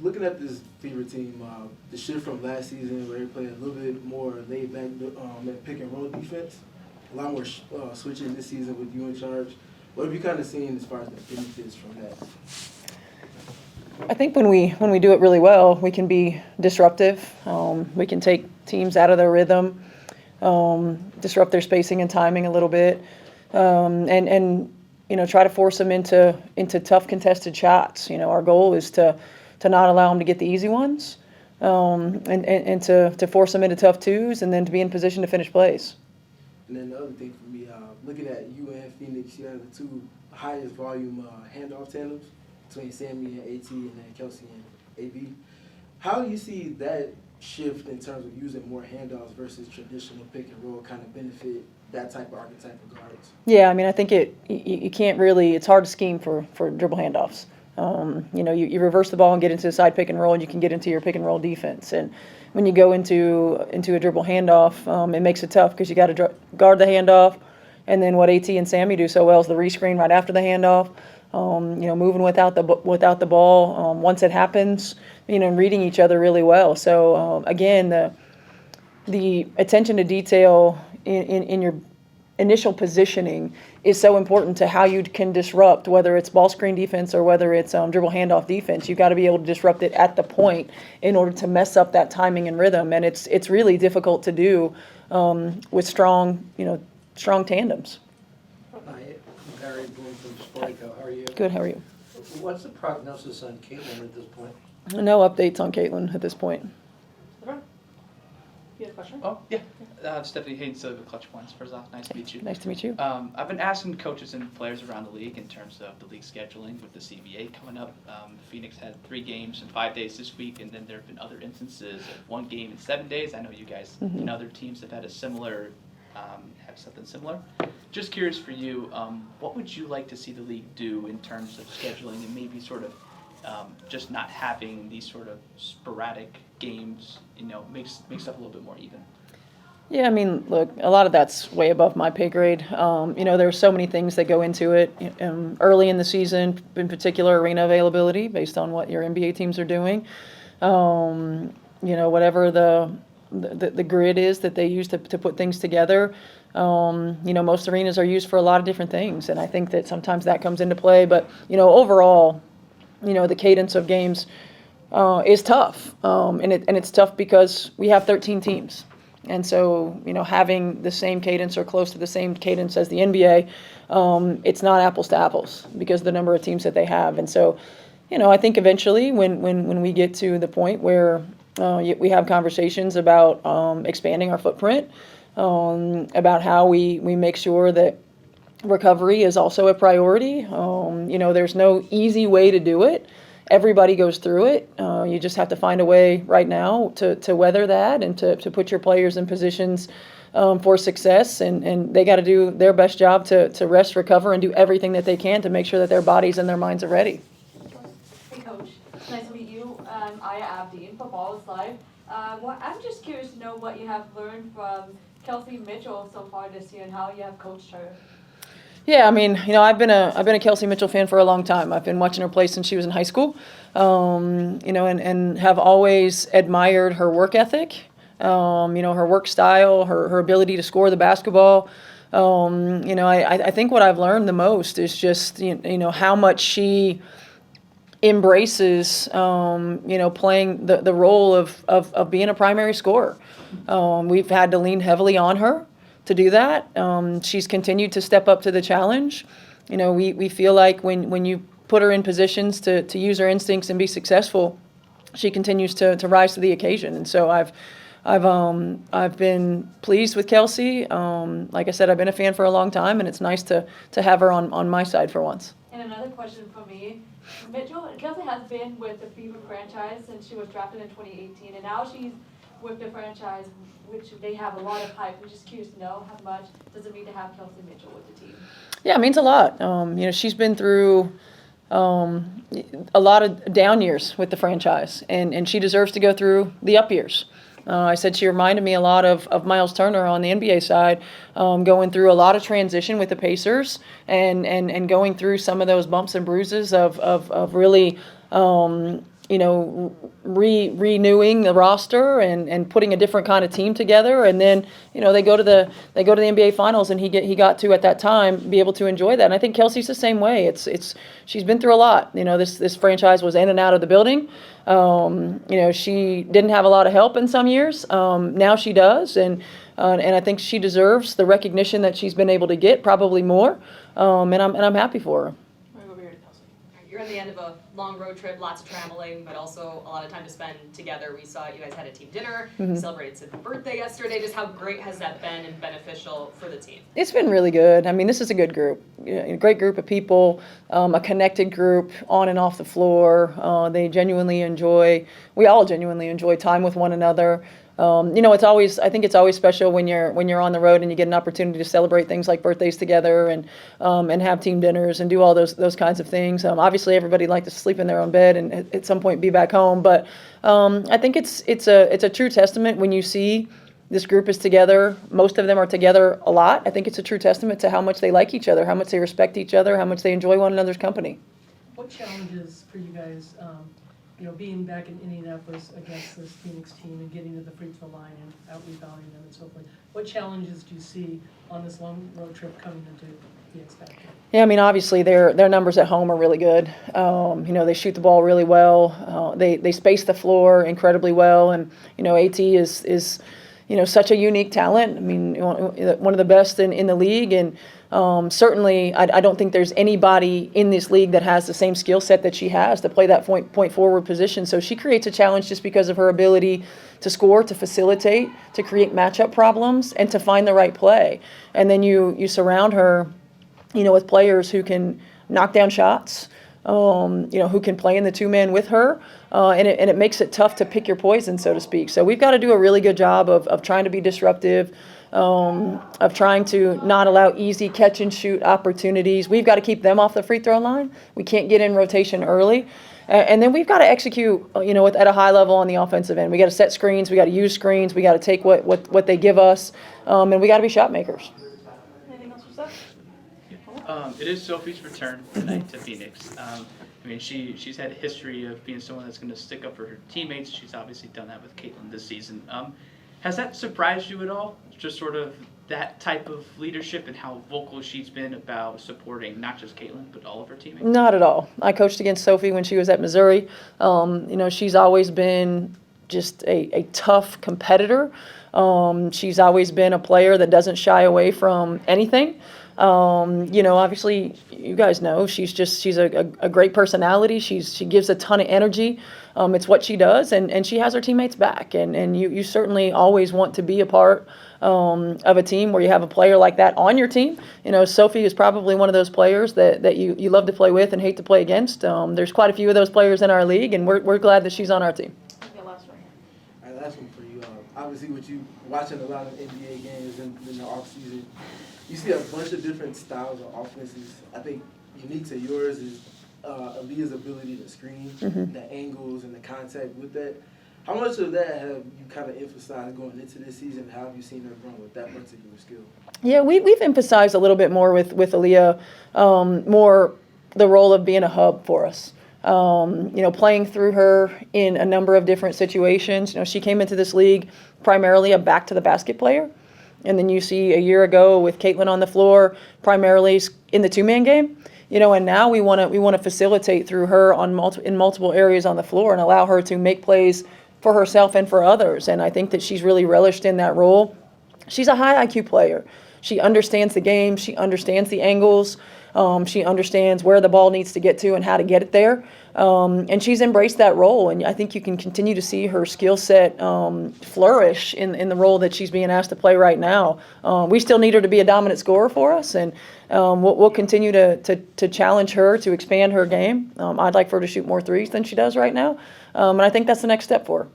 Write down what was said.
looking at this Fever team, the shift from last season where they played a little bit more laid back at pick and roll defense, a lot more switching this season with you in charge. What have you kind of seen as far as the benefits from that? I think when we do it really well, we can be disruptive. We can take teams out of their rhythm, disrupt their spacing and timing a little bit, and try to force them into tough contested shots. Our goal is to not allow them to get the easy ones, and to force them into tough twos, and then to be in position to finish plays. And then the other thing for me, looking at you and Phoenix, you have the two highest volume handoff tandems between Sammy and AT, and then Kelsey and AB. How do you see that shift in terms of using more handoffs versus traditional pick and roll kind of benefit that type of archetype of guards? Yeah, I think you can't really. It's hard to scheme for dribble handoffs. You reverse the ball and get into the side pick and roll, and you can get into your pick and roll defense. And when you go into a dribble handoff, it makes it tough because you got to guard the handoff, and then what AT and Sammy do so well is the rescreen right after the handoff. Moving without the ball once it happens, reading each other really well. So again, the attention to detail in your initial positioning is so important to how you can disrupt, whether it's ball screen defense or whether it's dribble handoff defense. You've got to be able to disrupt it at the point in order to mess up that timing and rhythm, and it's really difficult to do with strong tandems. Hi, Barry Bloom from Sportico. How are you? Good. How are you? What's the prognosis on Caitlin at this point? No updates on Caitlin at this point. You had a question? Oh, yeah. Stephanie Haynes of Clutch Points. First off, nice to meet you. Nice to meet you. I've been asking coaches and players around the league in terms of the league scheduling with the CBA coming up. Phoenix had 3 games in 5 days this week, and then there have been other instances of 1 game in 7 days. I know you guys and other teams have had a similar, have something similar. Just curious for you, what would you like to see the league do in terms of scheduling and maybe sort of just not having these sort of sporadic games, makes stuff a little bit more even? Yeah, look, a lot of that's way above my pay grade. There are so many things that go into it. Early in the season, in particular, arena availability based on what your NBA teams are doing. Whatever the grid is that they use to put things together. Most arenas are used for a lot of different things, and I think that sometimes that comes into play. But overall, the cadence of games is tough, and it's tough because we have 13 teams. And so, having the same cadence or close to the same cadence as the NBA, it's not apples to apples because of the number of teams that they have. And so, I think eventually when we get to the point where we have conversations about expanding our footprint, about how we make sure that recovery is also a priority. There's no easy way to do it. Everybody goes through it. You just have to find a way right now to weather that and to put your players in positions for success. And they got to do their best job to rest, recover, and do everything that they can to make sure that their bodies and their minds are ready. Hey, Coach. Nice to meet you. I'm Aya Abdeen, Football is Live. I'm just curious to know what you have learned from Kelsey Mitchell so far this year and how you have coached her. Yeah, I've been a Kelsey Mitchell fan for a long time. I've been watching her play since she was in high school, and have always admired her work ethic, her work style, her ability to score the basketball. I think what I've learned the most is just how much she embraces playing the role of being a primary scorer. We've had to lean heavily on her to do that. She's continued to step up to the challenge. We feel like when you put her in positions to use her instincts and be successful, she continues to rise to the occasion. And so I've been pleased with Kelsey. Like I said, I've been a fan for a long time, and it's nice to have her on my side for once. And another question from me. Kelsey has been with the Fever franchise since she was drafted in 2018, and now she's with the franchise, which they have a lot of hype. I'm just curious to know how much does it mean to have Kelsey Mitchell with the team? Yeah, it means a lot. She's been through a lot of down years with the franchise, and she deserves to go through the up years. I said she reminded me a lot of Miles Turner on the NBA side, going through a lot of transition with the Pacers and going through some of those bumps and bruises of really renewing the roster and putting a different kind of team together. And then, they go to the NBA Finals, and he got to, at that time, be able to enjoy that. And I think Kelsey's the same way. She's been through a lot. This franchise was in and out of the building. She didn't have a lot of help in some years. Now she does, and I think she deserves the recognition that she's been able to get, probably more. And I'm happy for her. You're at the end of a long road trip, lots of traveling, but also a lot of time to spend together. We saw you guys had a team dinner, celebrated Sid's birthday yesterday. Just how great has that been and beneficial for the team? It's been really good. I mean, this is a good group, a great group of people, a connected group on and off the floor. We all genuinely enjoy time with one another. I think it's always special when you're on the road and you get an opportunity to celebrate things like birthdays together and have team dinners and do all those kinds of things. Obviously, everybody likes to sleep in their own bed and at some point be back home. But I think it's a true testament when you see this group is together. Most of them are together a lot. I think it's a true testament to how much they like each other, how much they respect each other, how much they enjoy one another's company. What challenges for you guys, being back in Indianapolis against this Phoenix team and getting to the free throw line and out rebounding them and so forth? What challenges do you see on this long road trip coming into the X Factor? Yeah, I mean, obviously their numbers at home are really good. They shoot the ball really well. They space the floor incredibly well, and AT is such a unique talent. I mean, one of the best in the league, and certainly I don't think there's anybody in this league that has the same skill set that she has to play that point forward position. So she creates a challenge just because of her ability to score, to facilitate, to create matchup problems, and to find the right play. And then you surround her, with players who can knock down shots, who can play in the two-man with her, and it makes it tough to pick your poison, so to speak. So we've got to do a really good job of trying to be disruptive, of trying to not allow easy catch-and-shoot opportunities. We've got to keep them off the free throw line. We can't get in rotation early. And then we've got to execute, at a high level on the offensive end. We got to set screens. We got to use screens. We got to take what they give us, and we got to be shot makers. Anything else for Seth? It is Sophie's return tonight to Phoenix. She's had a history of being someone that's going to stick up for her teammates. She's obviously done that with Caitlin this season. Has that surprised you at all? Just sort of that type of leadership and how vocal she's been about supporting not just Caitlin, but all of her teammates? Not at all. I coached against Sophie when she was at Missouri. She's always been just a tough competitor. She's always been a player that doesn't shy away from anything. Obviously, you guys know she's a great personality. She gives a ton of energy. It's what she does, and she has her teammates back. And you certainly always want to be a part of a team where you have a player like that on your team. Sophie is probably one of those players that you love to play with and hate to play against. There's quite a few of those players in our league, and we're glad that she's on our team. Okay, last one. All right, last one for you. Obviously, with you watching a lot of NBA games in the offseason, you see a bunch of different styles of offenses. I think unique to yours is Aaliyah's ability to screen, the angles and the contact with that. How much of that have you kind of emphasized going into this season? How have you seen her run with that particular skill? Yeah, we've emphasized a little bit more with Aaliyah, more the role of being a hub for us. Playing through her in a number of different situations. She came into this league primarily a back-to-the-basket player. And then you see a year ago with Caitlin on the floor, primarily in the two-man game. And now we want to facilitate through her in multiple areas on the floor and allow her to make plays for herself and for others. And I think that she's really relished in that role. She's a high IQ player. She understands the game. She understands the angles. She understands where the ball needs to get to and how to get it there. And she's embraced that role. And I think you can continue to see her skill set flourish in the role that she's being asked to play right now. We still need her to be a dominant scorer for us. And we'll continue to challenge her to expand her game. I'd like for her to shoot more threes than she does right now. And I think that's the next step for her.